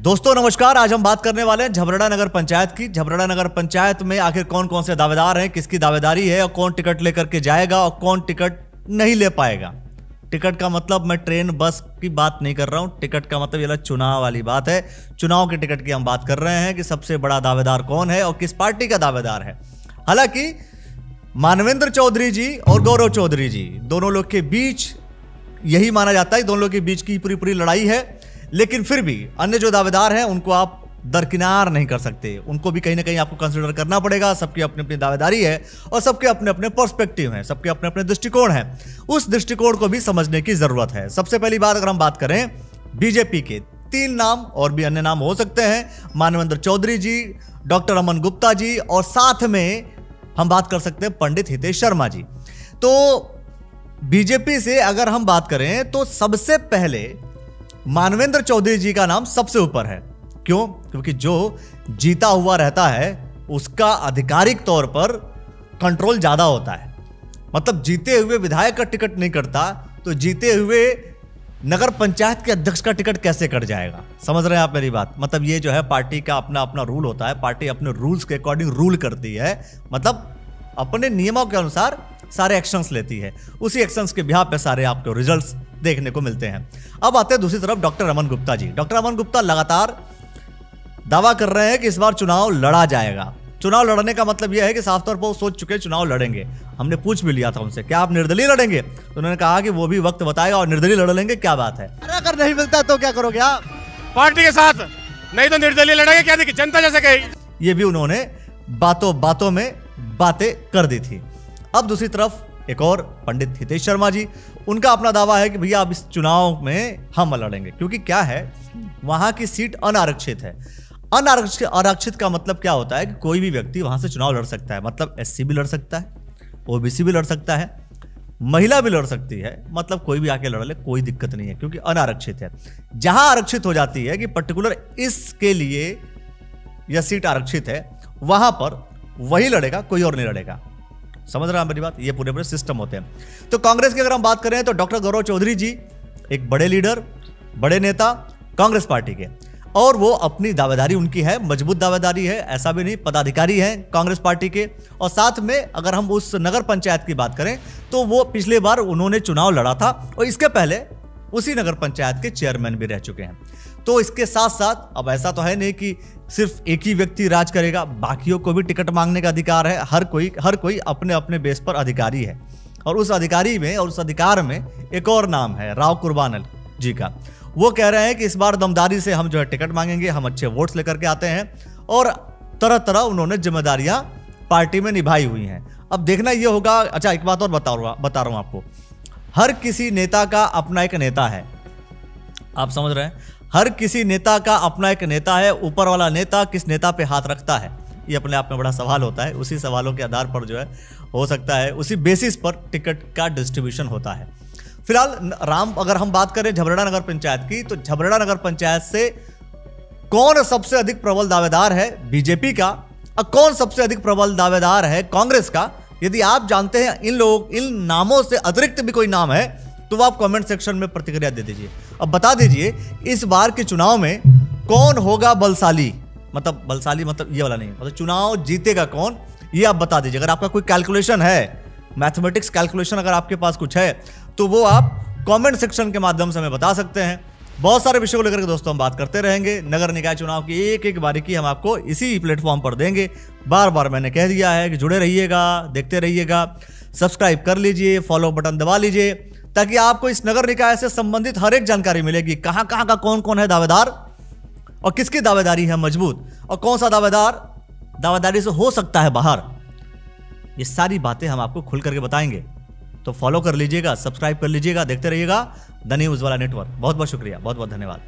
दोस्तों नमस्कार। आज हम बात करने वाले हैं झबरेड़ा नगर पंचायत की। झबरेड़ा नगर पंचायत में आखिर कौन कौन से दावेदार हैं, किसकी दावेदारी है और कौन टिकट लेकर के जाएगा और कौन टिकट नहीं ले पाएगा। टिकट का मतलब मैं ट्रेन बस की बात नहीं कर रहा हूं। टिकट का मतलब ये चुनाव वाली बात है। चुनाव के टिकट की हम बात कर रहे हैं कि सबसे बड़ा दावेदार कौन है और किस पार्टी का दावेदार है। हालांकि मानवेंद्र चौधरी जी और गौरव चौधरी जी दोनों लोग के बीच यही माना जाता है, दोनों लोग के बीच की पूरी लड़ाई है। लेकिन फिर भी अन्य जो दावेदार हैं उनको आप दरकिनार नहीं कर सकते, उनको भी कहीं ना कहीं आपको कंसिडर करना पड़ेगा। सबकी अपनी अपनी दावेदारी है और सबके अपने अपने पर्सपेक्टिव हैं, सबके अपने अपने दृष्टिकोण हैं। उस दृष्टिकोण को भी समझने की जरूरत है। सबसे पहली बात अगर हम बात करें बीजेपी के 3 नाम और भी अन्य नाम हो सकते हैं, मानवेंद्र चौधरी जी, डॉक्टर अमन गुप्ता जी और साथ में हम बात कर सकते हैं पंडित हितेश शर्मा जी। तो बीजेपी से अगर हम बात करें तो सबसे पहले मानवेंद्र चौधरी जी का नाम सबसे ऊपर है। क्यों? क्योंकि जो जीता हुआ रहता है उसका आधिकारिक तौर पर कंट्रोल ज्यादा होता है। मतलब जीते हुए विधायक का टिकट नहीं कटता तो जीते हुए नगर पंचायत के अध्यक्ष का टिकट कैसे कट जाएगा? समझ रहे हैं आप मेरी बात? मतलब ये जो है पार्टी का अपना अपना रूल होता है। पार्टी अपने रूल्स के अकॉर्डिंग रूल करती है, मतलब अपने नियमों के अनुसार सारे एक्शंस लेती है। उसी एक्शंस के बिहाफ पे सारे आपको रिजल्ट्स देखने को मिलते हैं। अब आते हैं दूसरी तरफ डॉक्टर अमन गुप्ता जी। डॉक्टर अमन गुप्ता लगातार दावा कर रहे हैं कि इस बार चुनाव लड़ा जाएगा। चुनाव लड़ने का मतलब यह है कि साफ तौर पर वो सोच चुके चुनाव लड़ेंगे। हमने पूछ भी लिया था उनसे, क्या आप निर्दलीय लड़ेंगे? तो उन्होंने कहा कि वो भी वक्त बताएगा और निर्दलीय लड़ लेंगे। क्या बात है? अगर नहीं मिलता तो क्या करोगे आप? पार्टी के साथ, नहीं तो निर्दलीय लड़ेंगे। क्या देखिए जनता जैसे कहेगी। ये भी उन्होंने बातों बातों में बातें कर दी थी। अब दूसरी तरफ एक और पंडित हितेश शर्मा जी, उनका अपना दावा है कि भैया अब इस चुनाव में हम लड़ेंगे। क्योंकि क्या है, वहां की सीट अनारक्षित है। अनारक्षित का मतलब क्या होता है कि कोई भी व्यक्ति वहां से चुनाव लड़ सकता है। मतलब एससी भी लड़ सकता है, ओबीसी भी लड़ सकता है, महिला भी लड़ सकती है। मतलब कोई भी आके लड़ ले, कोई दिक्कत नहीं है क्योंकि अनारक्षित है। जहां आरक्षित हो जाती है कि पर्टिकुलर इसके लिए यह सीट आरक्षित है, वहां पर वही लड़ेगा, कोई और नहीं लड़ेगा। समझ रहे हैं मेरी बात? ये पूरे सिस्टम होते हैं। तो कांग्रेस की अगर हम बात करें तो डॉक्टर गौरव चौधरी जी एक बड़े लीडर, बड़े नेता कांग्रेस पार्टी के, और वो अपनी दावेदारी उनकी है, मजबूत दावेदारी है, ऐसा भी नहीं, पदाधिकारी है कांग्रेस पार्टी के। और साथ में अगर हम उस नगर पंचायत की बात करें तो वो पिछले बार उन्होंने चुनाव लड़ा था और इसके पहले उसी नगर पंचायत के चेयरमैन भी रह चुके हैं। तो इसके साथ साथ अब ऐसा तो है नहीं कि सिर्फ एक ही व्यक्ति राज करेगा, बाकियों को भी टिकट मांगने का अधिकार है। हर कोई अपने अपने बेस पर अधिकारी है। और उस अधिकारी में और उस अधिकार में एक और नाम है राव कुर्बान जी का। वो कह रहे हैं कि इस बार दमदारी से हम जो है टिकट मांगेंगे, हम अच्छे वोट्स लेकर के आते हैं। और तरह तरह उन्होंने जिम्मेदारियां पार्टी में निभाई हुई हैं। अब देखना ये होगा। अच्छा, एक बात और बता रहा हूं आपको, हर किसी नेता का अपना एक नेता है। आप समझ रहे हैं? हर किसी नेता का अपना एक नेता है। ऊपर वाला नेता किस नेता पे हाथ रखता है, ये अपने आप में बड़ा सवाल होता है। उसी सवालों के आधार पर जो है हो सकता है उसी बेसिस पर टिकट का डिस्ट्रीब्यूशन होता है। फिलहाल अगर हम बात करें झबरेड़ा नगर पंचायत की, तो झबरेड़ा नगर पंचायत से कौन सबसे अधिक प्रबल दावेदार है बीजेपी का और कौन सबसे अधिक प्रबल दावेदार है कांग्रेस का? यदि आप जानते हैं इन नामों से अतिरिक्त भी कोई नाम है तो वो आप कमेंट सेक्शन में प्रतिक्रिया दे दीजिए। अब बता दीजिए इस बार के चुनाव में कौन होगा बलशाली। मतलब बलशाली मतलब ये वाला नहीं, मतलब चुनाव जीतेगा कौन, ये आप बता दीजिए। अगर आपका कोई कैलकुलेशन है, मैथमेटिक्स कैलकुलेशन अगर आपके पास कुछ है तो वो आप कमेंट सेक्शन के माध्यम से हमें बता सकते हैं। बहुत सारे विषयों को लेकर के दोस्तों हम बात करते रहेंगे। नगर निकाय चुनाव की एक एक बारीकी हम आपको इसी प्लेटफॉर्म पर देंगे। बार बार मैंने कह दिया है कि जुड़े रहिएगा, देखते रहिएगा, सब्सक्राइब कर लीजिए, फॉलो बटन दबा लीजिए, ताकि आपको इस नगर निकाय से संबंधित हर एक जानकारी मिलेगी। कहां कहां का कौन कौन है दावेदार और किसकी दावेदारी है मजबूत और कौन सा दावेदार दावेदारी से हो सकता है बाहर। ये सारी बातें हम आपको खुल करके बताएंगे। तो फॉलो कर लीजिएगा, सब्सक्राइब कर लीजिएगा, देखते रहिएगा द न्यूज़ वाला नेटवर्क। बहुत बहुत शुक्रिया, बहुत बहुत धन्यवाद।